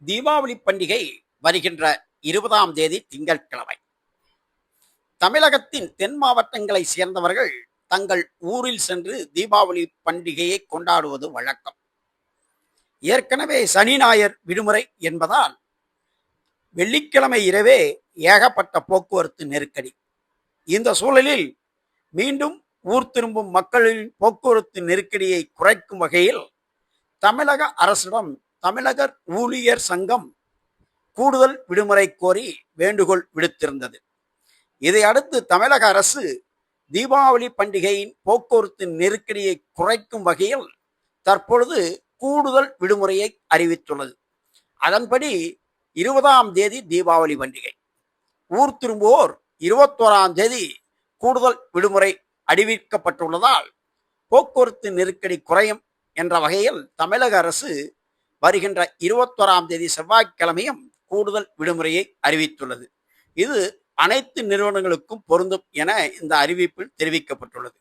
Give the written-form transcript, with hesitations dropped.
தீபாவளி பண்டிகை வருகின்ற 20ஆம் தேதி திங்கட்கிழமை. தமிழகத்தின் தென் மாவட்டங்களை சேர்ந்தவர்கள் தங்கள் ஊரில் சென்று தீபாவளி பண்டிகையை கொண்டாடுவது வழக்கம். ஏற்கனவே சனி ஞாயிறு விடுமுறை என்பதால் வெள்ளிக்கிழமை இரவே ஏகப்பட்ட போக்குவரத்து நெருக்கடி. இந்த சூழலில் மீண்டும் ஊர் திரும்பும் மக்களின் போக்குவரத்து நெருக்கடியை குறைக்கும் வகையில் தமிழக அரசிடம் தமிழக ஊழியர் சங்கம் கூடுதல் விடுமுறை கோரி வேண்டுகோள் விடுத்திருந்தது. இதையடுத்து தமிழக அரசு தீபாவளி பண்டிகையின் போக்குவரத்து நெருக்கடியை குறைக்கும் வகையில் தற்பொழுது கூடுதல் விடுமுறையை அறிவித்துள்ளது. அதன்படி 20ஆம் தேதி தீபாவளி பண்டிகை. ஊர் திரும்புவோர் 21ஆம் தேதி கூடுதல் விடுமுறை அறிவிக்கப்பட்டுள்ளதால் போக்குவரத்து நெருக்கடி குறையும் என்ற வகையில் தமிழக அரசு வருகின்ற 21ஆம் தேதி செவ்வாய்க்கிழமையும் கூடுதல் விடுமுறையை அறிவித்துள்ளது. இது அனைத்து நிறுவனங்களுக்கும் பொருந்தும் என இந்த அறிவிப்பில் தெரிவிக்கப்பட்டுள்ளது.